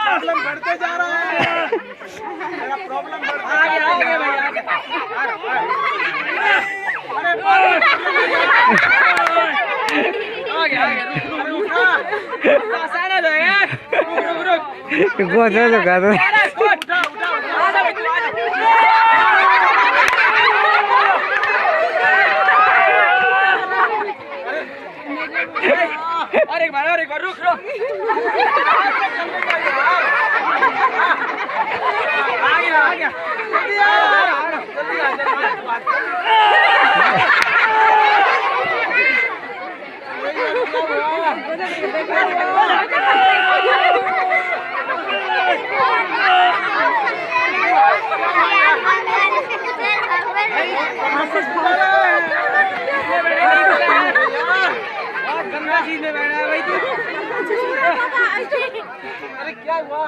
Problem बढ़ते जा रहा है, मेरा प्रॉब्लम बढ़ता है। आगे भाई आगे। अरे आगे रुक आसान है यार, रुक गोद में लगा दो। और एक बार रुक आ गया जल्दी आ चीज में बैठा है भाई तू। अरे क्या हुआ?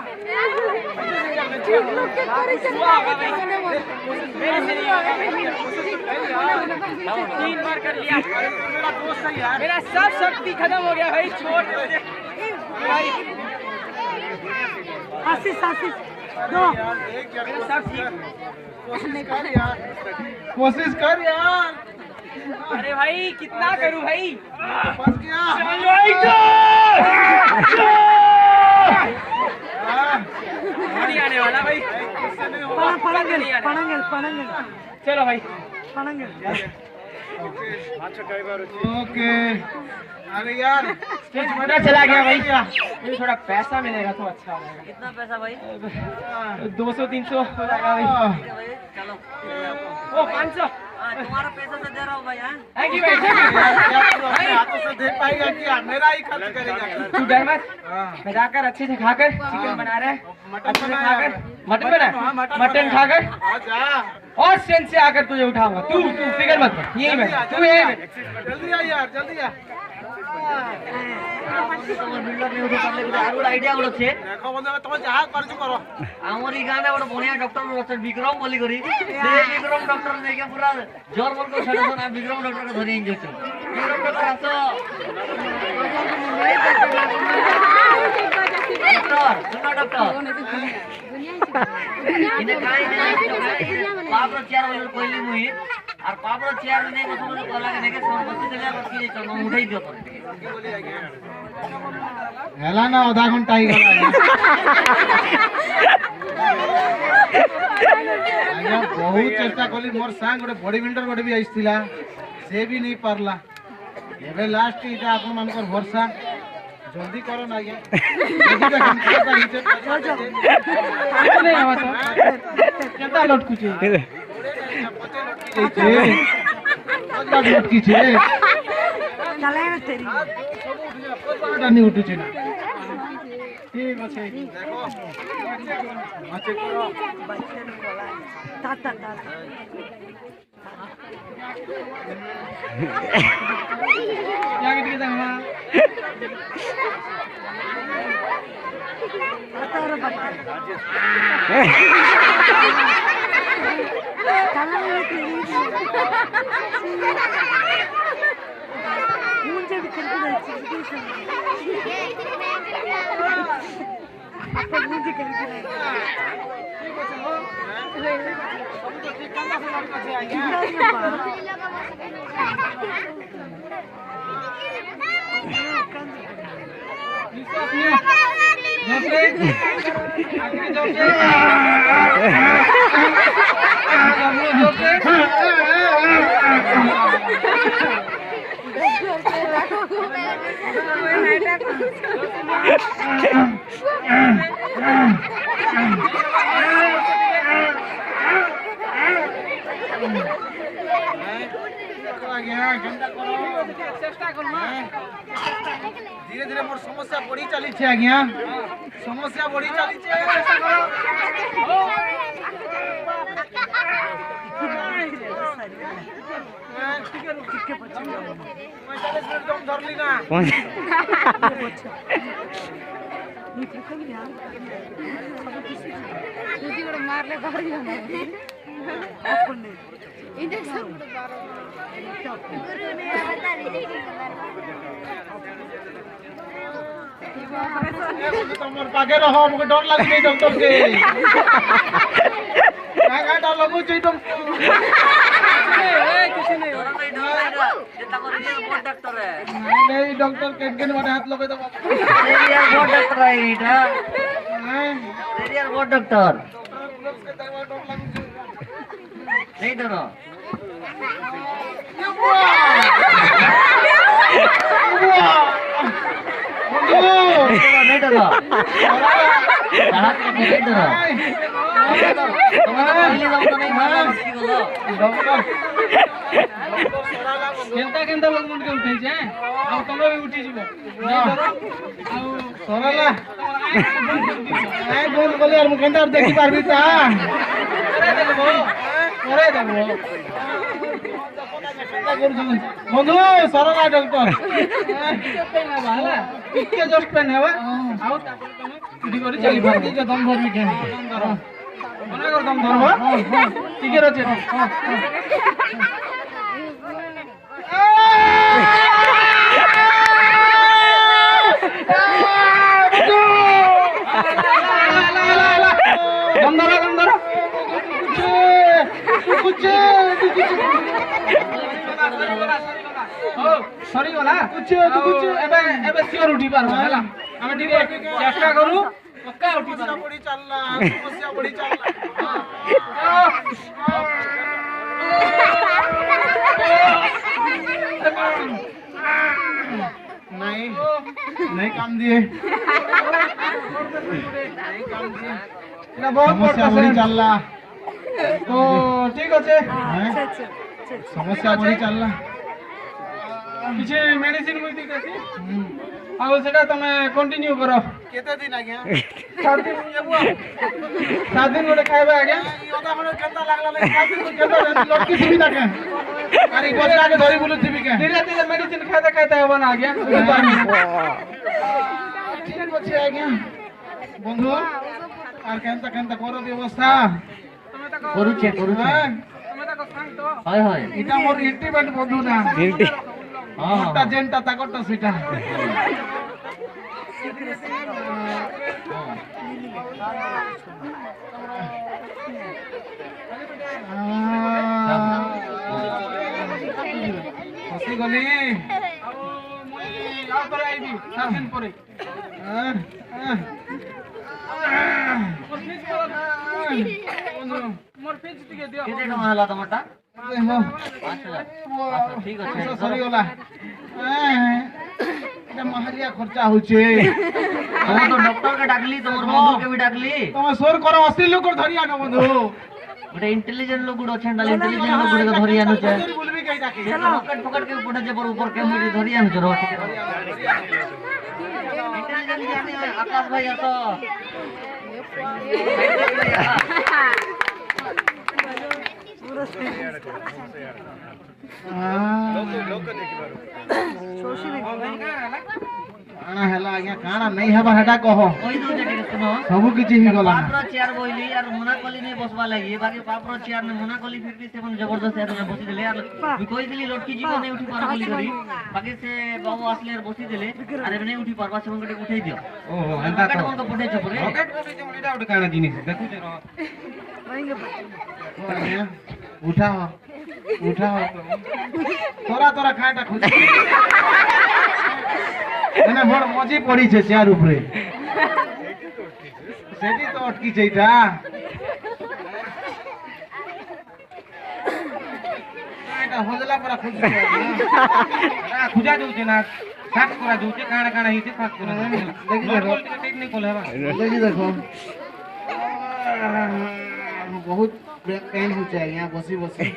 तीन बार कर लिया, मेरा दोस्त है यार, मेरा सब शक्ति खत्म हो गया भाई, छोड़ दे भाई। आशीष दो सब ठीक, कोशिश कर यार। अरे भाई कितना करूं भाई, फंस गया। नहीं आने वाला भाई, पड़ंगल चलो भाई पड़ंगल। ओके अरे यार स्टेज पता चला गया भाई, मुझे थोड़ा पैसा मिलेगा तो अच्छा होगा। कितना पैसा भाई? 200-300 हो जाएगा भाई। चलो ओ 500 तुम्हारा पैसा से दे रहा हूँ भाई। है कि भाई अपने हाथों से दे पाएगा क्या? मेरा ही खर्च करेगा। तू डर मत, मैं जाकर अच्छे से खाकर, चिकन बना रहे अच्छे से खाकर, मटन बना, मटन खाकर और स्टेज से आकर तुझे उठाऊंगा। तू फिक्र मत कर, यही मैं तू यही मैं। जल्दी आ यार जल्दी आ। आइडिया गुलो छे देखो बंदे मैं तुम्हें जहां कर करो आमर ई गाने बड़ बढ़िया डॉक्टर डॉक्टर विक्रम बोली करी से विक्रम डॉक्टर देखे पूरा जोर बोल को सडसन आ विक्रम डॉक्टर के धरी इंजेक्शन विक्रम डॉक्टर आसो डॉक्टर इने काई पापरो चेयर वाला कोइली मुई और पापरो चेयर ने को समझ कोला के नेके संपत्ति देला बस की चलो उठाई दियो तो हेला ना आधा घंटा ही गला आया बहुत चेष्टा कली मोर सांग गोटे बॉडी बिल्डर गोटे भी आइथिला से भी नहीं पारला एबे लास्ट इटा आपन मानकर भरोसा जल्दी करो ना आगे नहीं आवा तो केता लटकू छे लटकी छे चले तेरी नहीं उठू छे ठीक আছে देखो अच्छे करो ता क्या कितने जाना आतार बच्चा चला मुझे भी करके अपन मुझे करके धीरे धीरे मोर समस्या बढ़ी चली छे आज्ञा समस्या बढ़ी चली छे धरली ना मारले इंजेक्शन तुम पागे रहो हमको डर लग गई डॉक्टर के का डर लगो छी तुम नहीं डॉक्टर केन वाले हाथ लगे तो डॉक्टर है इटा डॉक्टर नहीं डरो नहीं डरो नहीं डरो केनता केनता लोग मन के उठै छै आ तमे भी उठी जिवो नहीं डरो आ सरला आइ बोल बोले और केनता देखि पारबी ता करे देबो बंधु सरला डॉक्टर टिके जस्ट पेन हेबा आउ तापर तमे उठी करी चली पारबी जे दम धरबी के मना कर दम धरबा टिके रचे सॉरी वाला कुछ एबे एबे सियोर उठी पारबा हला हम ठीक चेष्टा करू पक्का उठी पारबा बड़ी चलला समस्या बड़ी चलला नहीं नहीं काम दिए नहीं काम दिए ना बहुत समस्या बड़ी चलला तो ठीक আছে समस्या बड़ी चलला पीछे मेडिसिन मुई दिखासी आउ सेटा तमे कंटिन्यू करो केते दिन आ गया 7 दिन जेबुआ 7 दिन गोटे खाइबा आ गया ओदा हमरे केता लागला ले 7 दिन केता लटकी सुविधा के अरे गोजरा के धरी बोलु थी के धीरे धीरे मेडिसिन खाते खाते होबन आ गया ठीक আছে आ गया बंधु আর কেনতা কেনতা করো ব্যবস্থা তুমি তো କରୁଛେ କରୁଛେ তুমি তো সাং তো হয় হয় এটা মোর ইন্টিমেট বন্ধু না মোরটা যেনটা তাকরটা সেটা হসি গলি আও পরে আইবি 7 দিন পরে मोर फीस टिके दियो केते टका हला तमटा देखो 5000 ठीक আছে सॉरी होला এটা মাহারিয়া খরচা হচ্ছে हम तो डॉक्टर के डाकली तोर बंधु के भी डाकली তুমি সোর করো অশ্লীল লোক ধরি আনো বন্ধু गोटे इंटेलिजेंट लोग गुड अछन डाल इंटेलिजेंट लोग गुड धरि आनु छे बोलबी कई डाके पकड़ पकड़ के पड़े जे पर ऊपर के मेरी धरि आनु छे रोटी इंटेलिजेंट जाने आकाश भाई तो काना हैला आज्ञा काना नहीं हेबा हेटा कहो कोई दो जटे सुनो सब किछि ही गला पापर चेयर बोइली यार मना कली नहीं बसवा लगी बाकी पापर चेयर में मना कली फिर भी से मन जबरदस्त यार बसी देले यार मी कोई दिली लटकी जीव नहीं उठी पार बोली करी बाकी से बाबू असले यार बसी देले अरे नहीं उठी पारबा से मनके उठाई दियो ओहो हेंता रॉकेट मन को पठे छ परे रॉकेट बोली जे मुडीटा उठ काना जिनिस देखु जे उठाओ उठाओ तोरा तोरा खाटा खुद एने बड़ मजी पड़ी छे चार ऊपरे सेठी तो अटकी छैटा एटा होजला पर खुद ना खुजा दउते ना साफ करा दउते काना काना हिते साफ करा देखि देखो टेक्निक कोल हेबा देखि देखो बहुत पेन हो जाए यहाँ बसी बसी